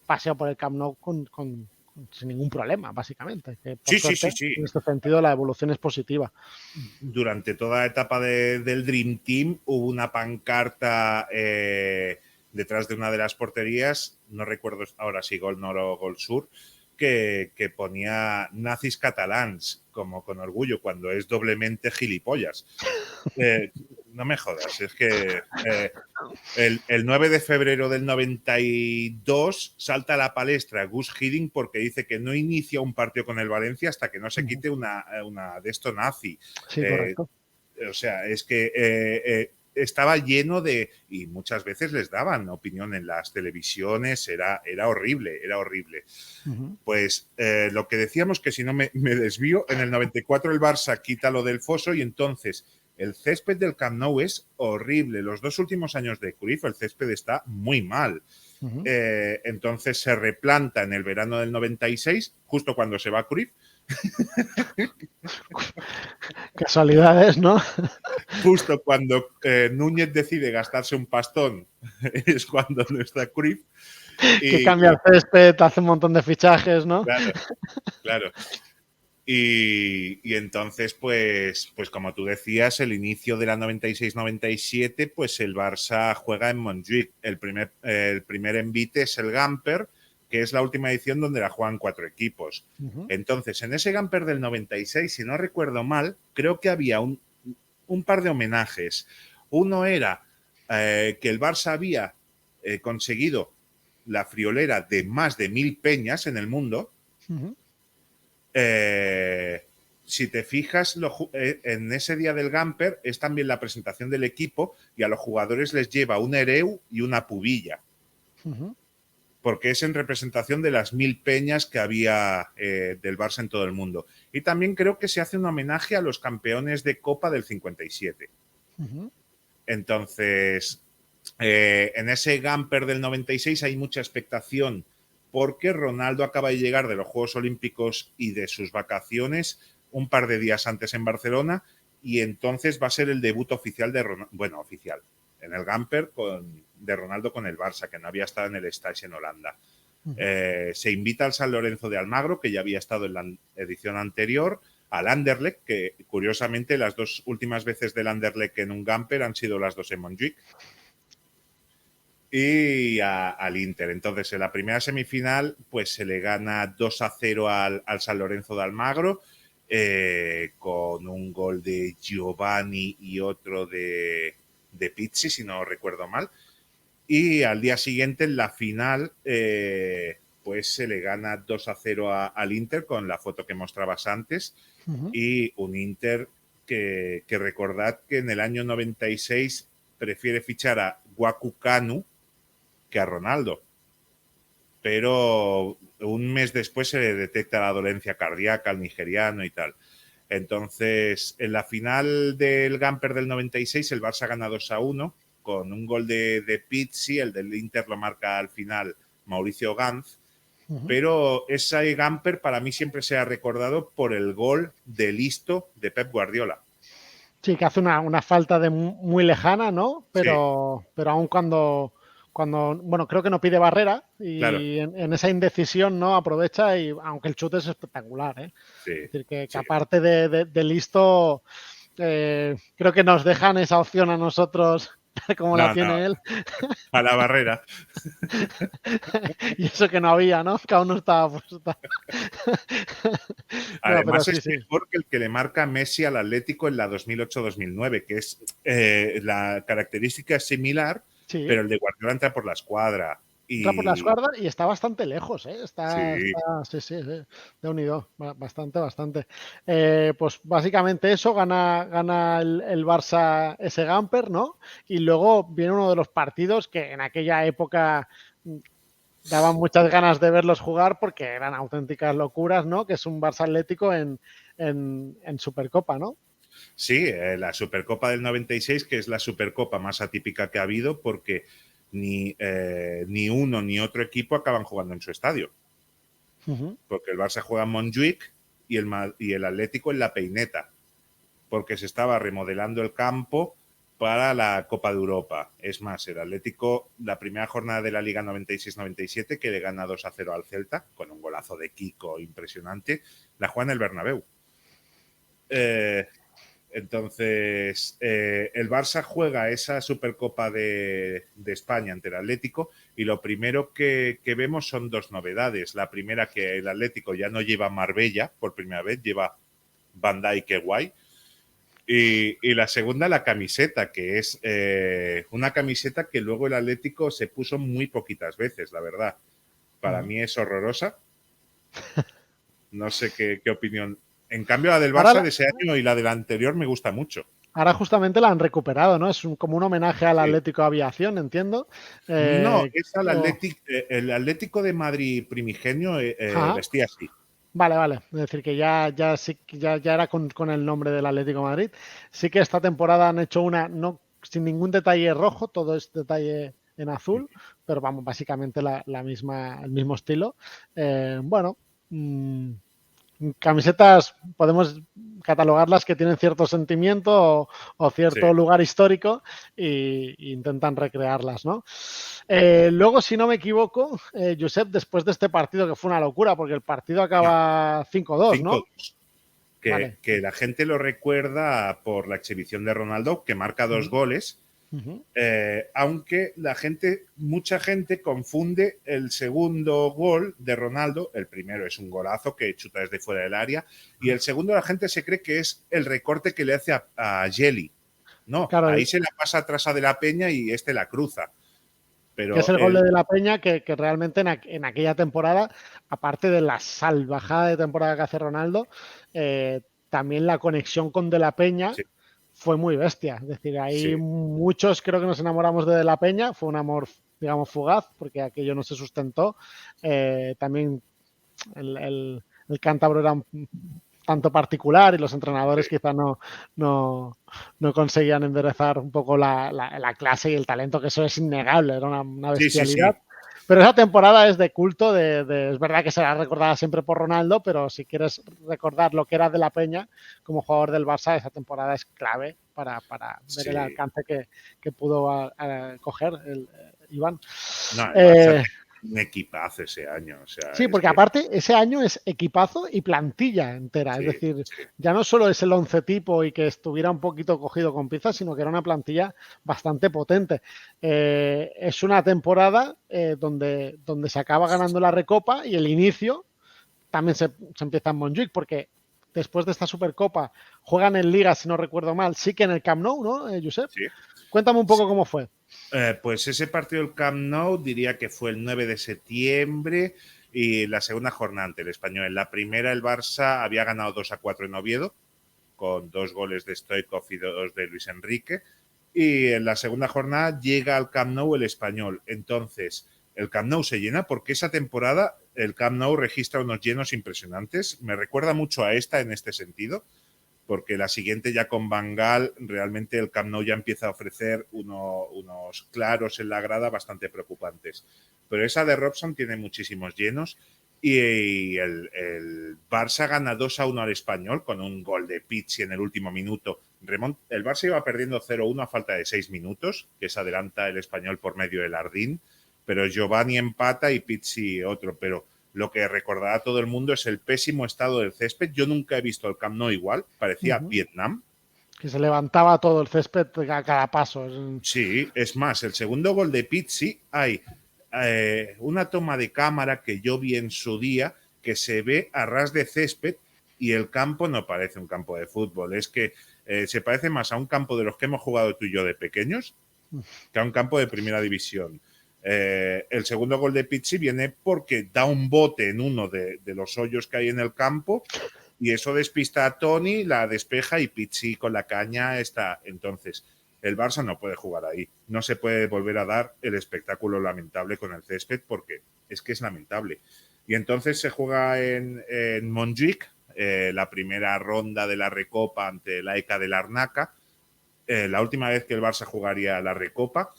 paseo por el Camp Nou sin ningún problema, básicamente. Que por Sí, sí, sí, suerte, sí. en este sentido, la evolución es positiva. Durante toda la etapa del Dream Team hubo una pancarta detrás de una de las porterías, no recuerdo ahora si Gol Nord o Gol Sur, que ponía nazis catalans, como con orgullo, cuando es doblemente gilipollas. No me jodas, es que el 9 de febrero del 92 salta a la palestra Gus Hiddink porque dice que no inicia un partido con el Valencia hasta que no se quite una de esto nazi. Sí, correcto. O sea, es que estaba lleno de... Y muchas veces les daban opinión en las televisiones, era horrible, era horrible. Pues lo que decíamos, que si no me desvío, en el 94 el Barça quita lo del foso y entonces el césped del Camp Nou es horrible. Los 2 últimos años de Cruyff el césped está muy mal. Entonces se replanta en el verano del 96, justo cuando se va Cruyff. Casualidades, ¿no? Justo cuando Núñez decide gastarse un pastón es cuando no está Cruyff. Que cambia el césped, hace un montón de fichajes, ¿no? Claro, claro. Y entonces, pues como tú decías, el inicio de la 96-97, pues el Barça juega en Montjuic. El primer envite es el Gamper, que es la última edición donde la juegan 4 equipos. Entonces, en ese Gamper del 96, si no recuerdo mal, creo que había un par de homenajes. Uno era que el Barça había conseguido la friolera de más de 1000 peñas en el mundo. Si te fijas, en ese día del Gamper es también la presentación del equipo y a los jugadores les lleva un ereu y una pubilla. Porque es en representación de las 1000 peñas que había del Barça en todo el mundo. Y también creo que se hace un homenaje a los campeones de Copa del 57. Entonces, en ese Gamper del 96 hay mucha expectación porque Ronaldo acaba de llegar de los Juegos Olímpicos y de sus vacaciones un par de días antes en Barcelona, y entonces va a ser el debut oficial de Ronaldo, bueno, oficial, en el Gamper de Ronaldo con el Barça, que no había estado en el Stage en Holanda. Se invita al San Lorenzo de Almagro, que ya había estado en la edición anterior, al Anderlecht, que curiosamente las 2 últimas veces del Anderlecht en un Gamper han sido las 2 en Montjuic, y al Inter. Entonces, en la primera semifinal, pues se le gana 2-0 al San Lorenzo de Almagro, con un gol de Giovanni y otro de Pizzi, si no recuerdo mal. Y al día siguiente, en la final, pues se le gana 2-0 al Inter, con la foto que mostrabas antes, y un Inter que recordad que en el año 96 prefiere fichar a Waku Kanu que a Ronaldo. Pero un mes después se le detecta la dolencia cardíaca al nigeriano y tal. Entonces, en la final del Gamper del 96, el Barça gana 2-1 con un gol de Pizzi, el del Inter lo marca al final Mauricio Ganz, pero ese Gamper para mí siempre se ha recordado por el gol de listo de Pep Guardiola. Sí, que hace una falta de muy lejana, ¿no? Pero aún cuando, bueno, creo que no pide barrera y claro, en esa indecisión, ¿no? Aprovecha, y aunque el chute es espectacular, ¿eh? Sí, Es decir, que aparte de listo, creo que nos dejan esa opción a nosotros como la tiene él. A la barrera. Y eso que no había, ¿no? Que aún no estaba puesta. Además, pero es mejor que el que le marca Messi al Atlético en la 2008-2009, que es la característica es similar, pero el de Guardiola entra por la escuadra. Entra por la escuadra y está bastante lejos, ¿eh? Sí, de unido, bastante. Pues básicamente eso, gana el Barça ese Gamper, ¿no? Y luego viene uno de los partidos que en aquella época daban muchas ganas de verlos jugar porque eran auténticas locuras, ¿no? Que es un Barça Atlético en Supercopa, ¿no? Sí, la Supercopa del 96, que es la Supercopa más atípica que ha habido, porque ni uno ni otro equipo acaban jugando en su estadio. Porque el Barça juega en Montjuic y el Atlético en La Peineta, porque se estaba remodelando el campo para la Copa de Europa. Es más, el Atlético, la primera jornada de la Liga 96-97, que le gana 2-0 al Celta, con un golazo de Kiko impresionante, la juega en el Bernabéu. Entonces, el Barça juega esa Supercopa de España ante el Atlético, y lo primero que vemos son 2 novedades. La primera, que el Atlético ya no lleva Marbella por primera vez, lleva Bandai, qué guay. Y la segunda, la camiseta, que es una camiseta que luego el Atlético se puso muy poquitas veces, la verdad. Para mí es horrorosa. No sé qué opinión. En cambio, la del Barça de ese año y la del anterior me gusta mucho. Ahora justamente la han recuperado, ¿no? Es como un homenaje al Atlético Aviación, entiendo. No, es el Atlético de Madrid primigenio vestía así. Vale. Es decir, que ya era con el nombre del Atlético de Madrid. Sí que esta temporada han hecho una, no sin ningún detalle rojo, todo es detalle en azul, pero vamos, básicamente el mismo estilo. Bueno, camisetas podemos catalogarlas que tienen cierto sentimiento o cierto lugar histórico e intentan recrearlas, ¿no? Luego, si no me equivoco, Josep, después de este partido, que fue una locura, porque el partido acaba 5-2, ¿no? 5-2. Que la gente lo recuerda por la exhibición de Ronaldo, que marca 2 goles, aunque mucha gente confunde el segundo gol de Ronaldo. El primero es un golazo que chuta desde fuera del área, y el segundo la gente se cree que es el recorte que le hace a Jelly. No, claro, ahí se la pasa atrás a De la Peña y la cruza. Pero que es el gol de la Peña que realmente en aquella temporada, aparte de la salvajada de temporada que hace Ronaldo, también la conexión con De la Peña sí, fue muy bestia. Es decir, ahí sí, muchos creo que nos enamoramos de la Peña, fue un amor, digamos, fugaz, porque aquello no se sustentó. También el cántabro era tanto particular y los entrenadores sí, quizá no conseguían enderezar un poco la clase y el talento, que eso es innegable, era una sí, sí, bestialidad. sí. Pero esa temporada es de culto, es verdad que será recordada siempre por Ronaldo, pero si quieres recordar lo que era de la Peña como jugador del Barça, esa temporada es clave para ver el Sí. alcance que pudo coger Iván. No, el Barça Eh, tenía un equipazo ese año. O sea, Sí, es porque que aparte ese año es equipazo y plantilla entera. Es sí, decir, sí, ya no solo es el 11 tipo y que estuviera un poquito cogido con pinzas, sino que era una plantilla bastante potente. Es una temporada donde se acaba ganando la Recopa y el inicio también se empieza en Montjuic, porque después de esta Supercopa juegan en Liga, si no recuerdo mal, sí que en el Camp Nou, ¿no, Josep? sí. Cuéntame un poco cómo fue. Pues ese partido del Camp Nou diría que fue el 9 de septiembre y la segunda jornada ante el Español. En la primera el Barça había ganado 2-4 en Oviedo, con 2 goles de Stoichkov y 2 de Luis Enrique. Y en la segunda jornada llega al Camp Nou el Español. Entonces, el Camp Nou se llena porque esa temporada el Camp Nou registra unos llenos impresionantes. Me recuerda mucho a esta en este sentido, porque la siguiente ya con Van Gaal, realmente el Camp Nou ya empieza a ofrecer unos claros en la grada bastante preocupantes. Pero esa de Robson tiene muchísimos llenos y el Barça gana 2-1 al Español con un gol de Pizzi en el último minuto. El Barça iba perdiendo 0-1 a falta de 6 minutos, que se adelanta el Español por medio del Ardín, pero Giovanni empata y Pizzi otro, pero lo que recordará todo el mundo es el pésimo estado del césped. Yo nunca he visto el Camp Nou igual, parecía Vietnam. Que se levantaba todo el césped a cada paso. Sí, es más, el segundo gol de Pizzi hay una toma de cámara que yo vi en su día que se ve a ras de césped y el campo no parece un campo de fútbol, es que se parece más a un campo de los que hemos jugado tú y yo de pequeños que a un campo de primera división. El segundo gol de Pizzi viene porque da un bote en uno de los hoyos que hay en el campo y eso despista a Toni, la despeja y Pizzi con la caña está. Entonces, el Barça no puede jugar ahí. No se puede volver a dar el espectáculo lamentable con el césped porque es que es lamentable. Y entonces se juega en Montjuic, la primera ronda de la Recopa ante la ECA de Larnaca, la última vez que el Barça jugaría la Recopa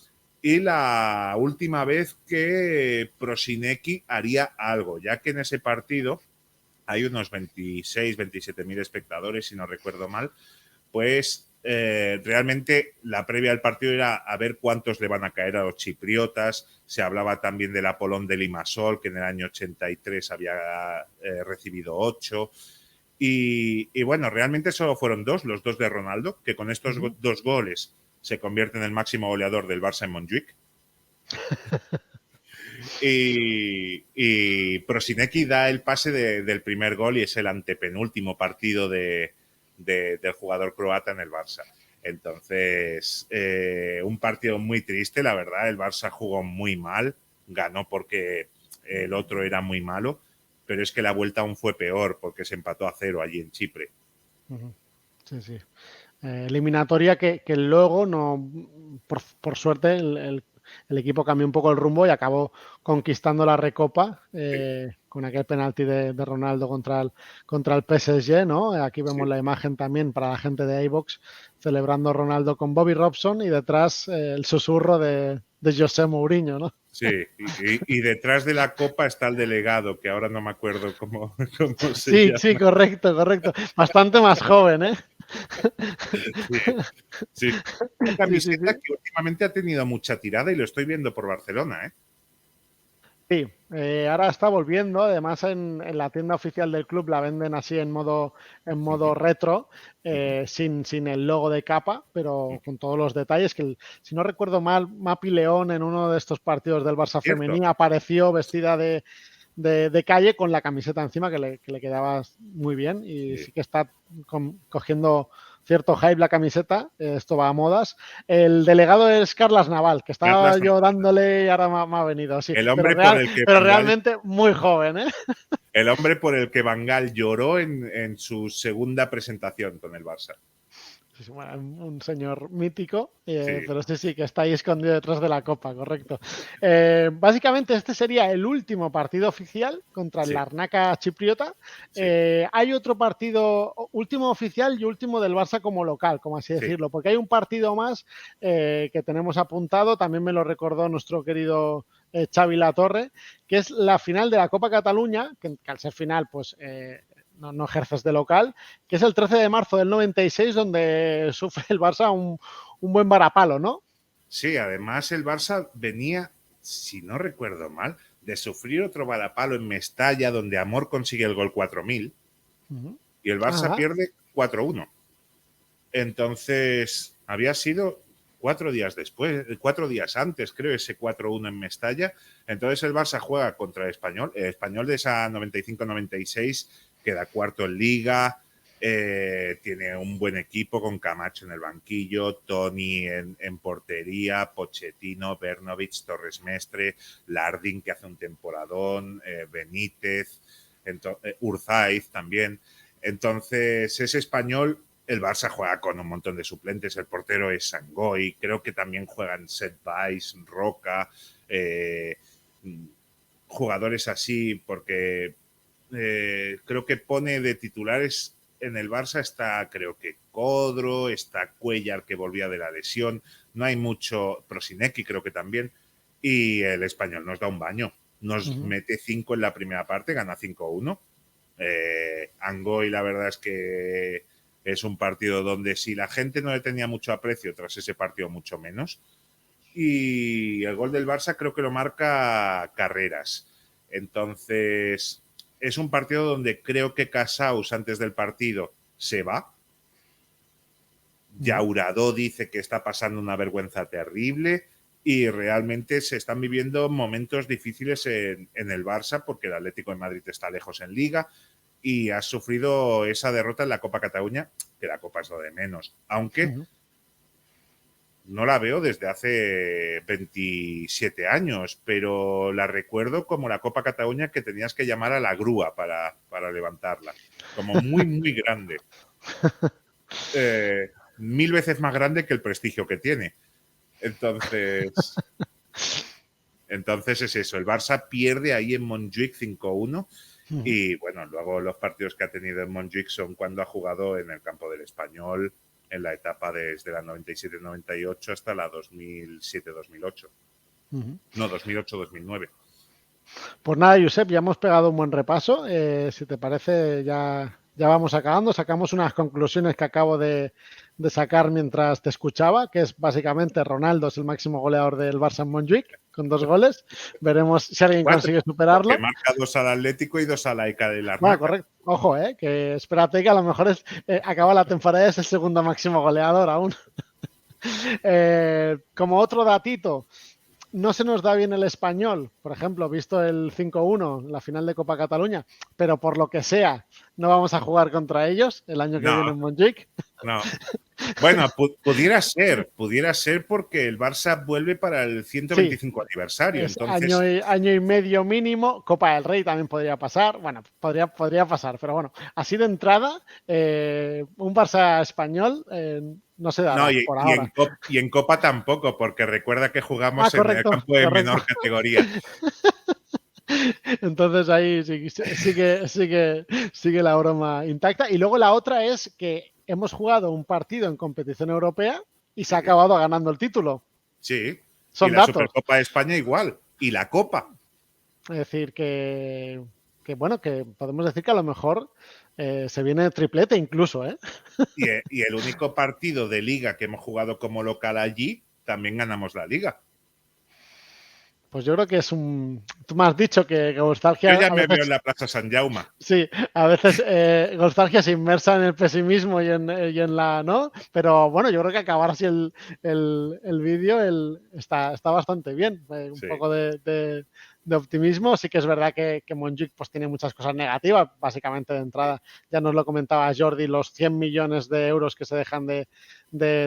y la última vez que Prosinecki haría algo, ya que en ese partido hay unos 26, 27 mil espectadores, si no recuerdo mal, pues realmente la previa del partido era a ver cuántos le van a caer a los chipriotas. Se hablaba también del Apolón de Limassol, que en el año 83 había recibido 8. Y bueno, realmente solo fueron 2, los 2 de Ronaldo, que con estos 2 goles se convierte en el máximo goleador del Barça en Montjuic. Y Prosinecki da el pase del primer gol y es el antepenúltimo partido del jugador croata en el Barça. Entonces, un partido muy triste, la verdad. El Barça jugó muy mal, ganó porque el otro era muy malo, pero es que la vuelta aún fue peor porque se empató a 0 allí en Chipre. Sí, sí. Eliminatoria que luego no, por suerte, el equipo cambió un poco el rumbo y acabó conquistando la Recopa Sí, con aquel penalti de Ronaldo contra el PSG, ¿no? Aquí vemos sí. la imagen también para la gente de iVox celebrando Ronaldo con Bobby Robson y detrás el susurro de José Mourinho, ¿no? Sí, y detrás de la copa está el delegado, que ahora no me acuerdo cómo se Sí, sí, llama. correcto, correcto. Bastante más joven, ¿eh? Sí, sí. Una Sí, sí, camiseta sí. que últimamente ha tenido mucha tirada y lo estoy viendo por Barcelona, ¿eh? Sí, ahora está volviendo. Además, en la tienda oficial del club la venden así en modo retro, sin el logo de capa, pero con todos los detalles. Si no recuerdo mal, Mapi León en uno de estos partidos del Barça Cierto. femenino apareció vestida de calle con la camiseta encima que le quedaba muy bien y Sí, sí que está cogiendo cierto hype la camiseta, esto va a modas. El delegado es Carlas Naval, que estaba Carlas yo Naval. dándole y ahora me ha venido así. El hombre por el que Pero Van Gaal, realmente muy joven, ¿eh? el hombre por el que Van Gaal lloró en su segunda presentación con el Barça. Sí, bueno, un señor mítico, Sí, pero sí, que está ahí escondido detrás de la copa, correcto. Básicamente este sería el último partido oficial contra el sí, Larnaca chipriota. sí, Hay otro partido, último oficial y último del Barça como local, como así sí. decirlo, porque hay un partido más que tenemos apuntado, también me lo recordó nuestro querido Xavi Latorre, que es la final de la Copa Cataluña, que al ser final, pues no ejerces de local, que es el 13 de marzo del 96, donde sufre el Barça un buen varapalo, ¿no? Sí, además el Barça venía, si no recuerdo mal, de sufrir otro balapalo en Mestalla, donde Amor consigue el gol 4000 y el Barça Ajá. pierde 4-1. Entonces, había sido 4 días después, 4 días antes, creo, ese 4-1 en Mestalla. Entonces el Barça juega contra el Español de esa 95-96, queda cuarto en Liga, tiene un buen equipo con Camacho en el banquillo, Toni en portería, Pochettino, Bernovich, Torres Mestre, Lardin, que hace un temporadón, Benítez, Urzaiz también. Entonces, ese Español, el Barça juega con un montón de suplentes. El portero es Sangoy. Creo que también juegan Seth Weiss, Roca, jugadores así, porque creo que pone de titulares en el Barça. Está, creo que Codro, está Cuellar, que volvía de la lesión. No hay mucho. Prosinecki, creo que también. Y el Español nos da un baño. Nos mete 5 en la primera parte, gana 5-1. Angoy, la verdad es que es un partido donde si la gente no le tenía mucho aprecio, tras ese partido mucho menos. Y el gol del Barça creo que lo marca Carreras. Entonces, es un partido donde creo que Casaus antes del partido se va. Llauradó dice que está pasando una vergüenza terrible y realmente se están viviendo momentos difíciles en el Barça porque el Atlético de Madrid está lejos en Liga y ha sufrido esa derrota en la Copa Cataluña, que la Copa es lo de menos, aunque no la veo desde hace 27 años, pero la recuerdo como la Copa Cataluña que tenías que llamar a la grúa para levantarla, como muy, muy grande. 1000 veces más grande que el prestigio que tiene. Entonces es eso, el Barça pierde ahí en Montjuic 5-1 y bueno, luego los partidos que ha tenido en Montjuic son cuando ha jugado en el campo del Español en la etapa desde la 97-98 hasta la 2007-2008. No, 2008-2009. Pues nada, Josep, ya hemos pegado un buen repaso. Si te parece, ya vamos acabando. Sacamos unas conclusiones que acabo de sacar mientras te escuchaba, que es básicamente Ronaldo es el máximo goleador del Barça en Montjuic, con 2 goles. Veremos si alguien 4, consigue porque superarlo. marca 2 al Atlético y 2 a la ECA del Bueno, Larnaca. correcto. Ojo, que espérate que a lo mejor acaba la temporada y es el segundo máximo goleador aún. Como otro datito, no se nos da bien el Español, por ejemplo, visto el 5-1, la final de Copa Cataluña, pero por lo que sea, no vamos a jugar contra ellos el año que No, viene en Montjuic. no. Bueno, pudiera ser porque el Barça vuelve para el 125 Sí, aniversario, es entonces año y medio mínimo. Copa del Rey también podría pasar. Bueno, podría pasar, pero bueno, así de entrada, un Barça español no se no, dará por ahora. y en Copa tampoco, porque recuerda que Ah, jugamos en el correcto, campo de correcto. menor categoría. Entonces ahí sigue la broma intacta. Y luego la otra es que hemos jugado un partido en competición europea y se ha Sí, acabado ganando el título. sí. Y Son la datos. Supercopa de España igual. Y la Copa. Es decir, bueno, que podemos decir que a lo mejor se viene triplete incluso, ¿eh? Y el único partido de liga que hemos jugado como local allí, también ganamos la liga. Pues yo creo que es Tú me has dicho que Yo nostalgia ya a me veo veces... en la Plaza San Jaume. Sí, a veces nostalgia se inmersa en el pesimismo y en la, ¿no? Pero bueno, yo creo que acabar así el vídeo está bastante bien. Un Sí. poco de optimismo. Sí que es verdad que Montjuic pues tiene muchas cosas negativas, básicamente de entrada. Ya nos lo comentaba Jordi, los 100 millones de euros que se dejan de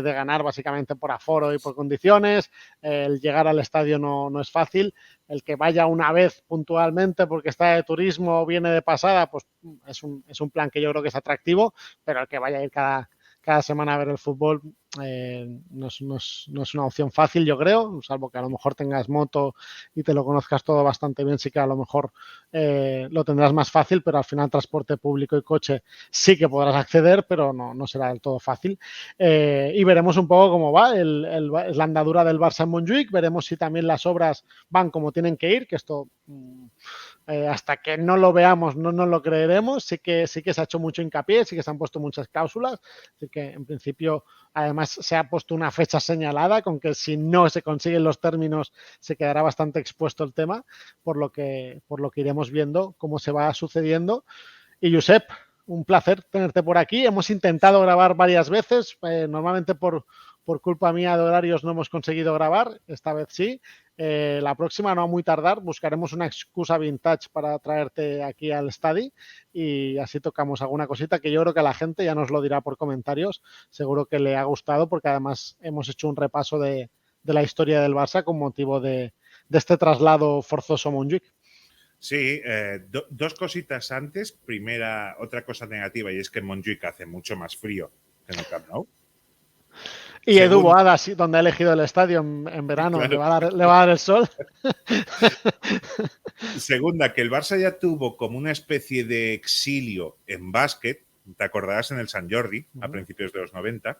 ganar básicamente por aforo y por condiciones. El llegar al estadio no es fácil. El que vaya una vez puntualmente porque está de turismo o viene de pasada, pues es un plan que yo creo que es atractivo, pero el que vaya a ir cada semana a ver el fútbol no es una opción fácil, yo creo, salvo que a lo mejor tengas moto y te lo conozcas todo bastante bien, sí que a lo mejor lo tendrás más fácil, pero al final transporte público y coche sí que podrás acceder, pero no será del todo fácil. Y veremos un poco cómo va la andadura del Barça en Montjuic, veremos si también las obras van como tienen que ir, que esto... hasta que no lo veamos no nos lo creeremos. Sí que se ha hecho mucho hincapié, sí que se han puesto muchas cláusulas, así que en principio además se ha puesto una fecha señalada con que si no se consiguen los términos se quedará bastante expuesto el tema, por lo que iremos viendo cómo se va sucediendo. Y Josep, un placer tenerte por aquí. Hemos intentado grabar varias veces, normalmente por culpa mía de horarios no hemos conseguido grabar, esta vez sí. La próxima, no a muy tardar, buscaremos una excusa vintage para traerte aquí al Estadi y así tocamos alguna cosita que yo creo que a la gente ya nos lo dirá por comentarios. Seguro que le ha gustado porque además hemos hecho un repaso de la historia del Barça con motivo de este traslado forzoso a Montjuic. Sí, dos cositas antes. Primera, otra cosa negativa, y es que en Montjuic hace mucho más frío que en el Camp Nou. Y Edu Boada, sí, donde ha elegido el estadio en verano, claro. le va a dar el sol. Segunda, que el Barça ya tuvo como una especie de exilio en básquet, te acordarás, en el Sant Jordi, a principios de los 90.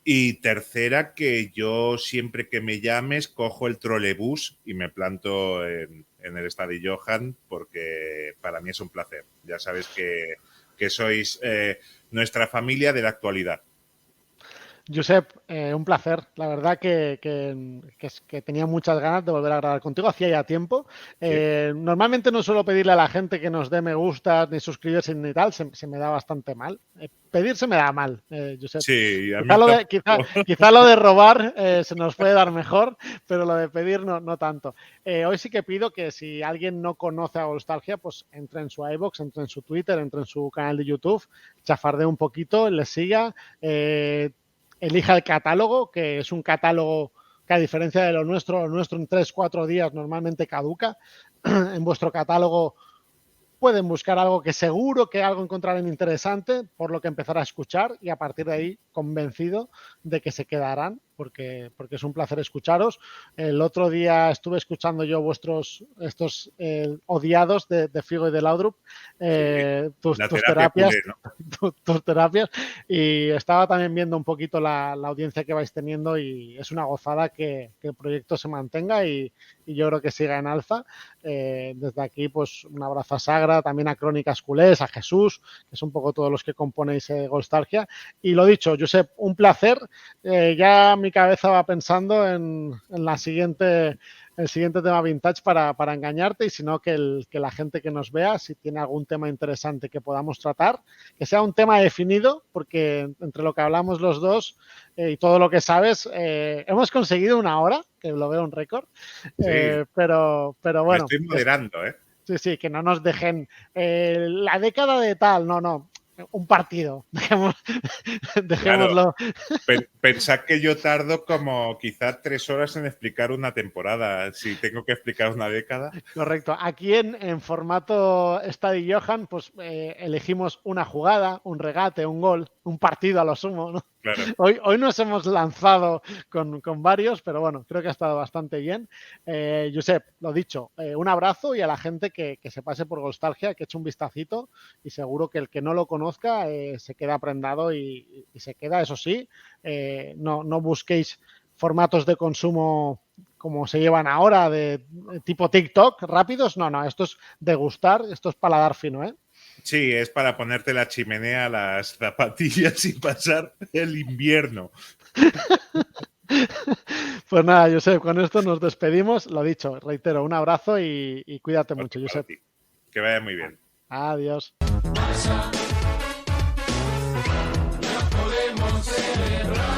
Y tercera, que yo siempre que me llames cojo el trolebús y me planto en el Estadio Johan, porque para mí es un placer. Ya sabes que sois nuestra familia de la actualidad. Josep, un placer. La verdad que tenía muchas ganas de volver a grabar contigo. Hacía ya tiempo. Sí. Normalmente no suelo pedirle a la gente que nos dé me gusta ni suscribirse ni tal. Se me da bastante mal. Pedir se me da mal, Josep. Sí, quizá lo de robar se nos puede dar mejor, pero lo de pedir no tanto. Hoy sí que pido que si alguien no conoce a Golstalgia, pues entre en su iVoox, entre en su Twitter, entre en su canal de YouTube, chafardee un poquito, le siga, elija el catálogo, que es un catálogo que a diferencia de lo nuestro en 3-4 días normalmente caduca. En vuestro catálogo pueden buscar algo que seguro que algo encontrarán interesante, por lo que empezar a escuchar y a partir de ahí convencido de que se quedarán, porque es un placer escucharos. El otro día estuve escuchando yo estos odiados de Figo y de Laudrup, tus terapias, ¿no? tus terapias, y estaba también viendo un poquito la audiencia que vais teniendo y es una gozada que el proyecto se mantenga y yo creo que siga en alza. Desde aquí, pues un abrazo a Sagra, también a Crónicas Culés, a Jesús, que es un poco todos los que componéis Golstalgia. Y lo dicho, Josep, un placer. Ya mi cabeza va pensando en el siguiente tema vintage para engañarte y si no, que la gente que nos vea, si tiene algún tema interesante que podamos tratar, que sea un tema definido, porque entre lo que hablamos los dos y todo lo que sabes, hemos conseguido 1 hora, que lo veo un récord, sí. Pero bueno. Me estoy moderando, Sí, que no nos dejen la década de tal, no. Un partido, dejémoslo. Claro. Pensad que yo tardo como quizá 3 horas en explicar una temporada, si tengo que explicar una década. Correcto. Aquí en formato Estadio Johan, pues elegimos una jugada, un regate, un gol, un partido a lo sumo, ¿no? Claro. Hoy nos hemos lanzado con varios, pero bueno, creo que ha estado bastante bien. Josep, lo dicho, un abrazo y a la gente que se pase por Golstalgia, que eche un vistacito y seguro que el que no lo conozca se queda prendado y se queda, eso sí, no busquéis formatos de consumo como se llevan ahora, de tipo TikTok, rápidos, no, esto es degustar, esto es paladar fino, ¿eh? Sí, es para ponerte la chimenea a las zapatillas y pasar el invierno. Pues nada, Josep, con esto nos despedimos. Lo dicho, reitero, un abrazo y cuídate mucho, Josep. Que vaya muy bien. Adiós. No podemos celebrar.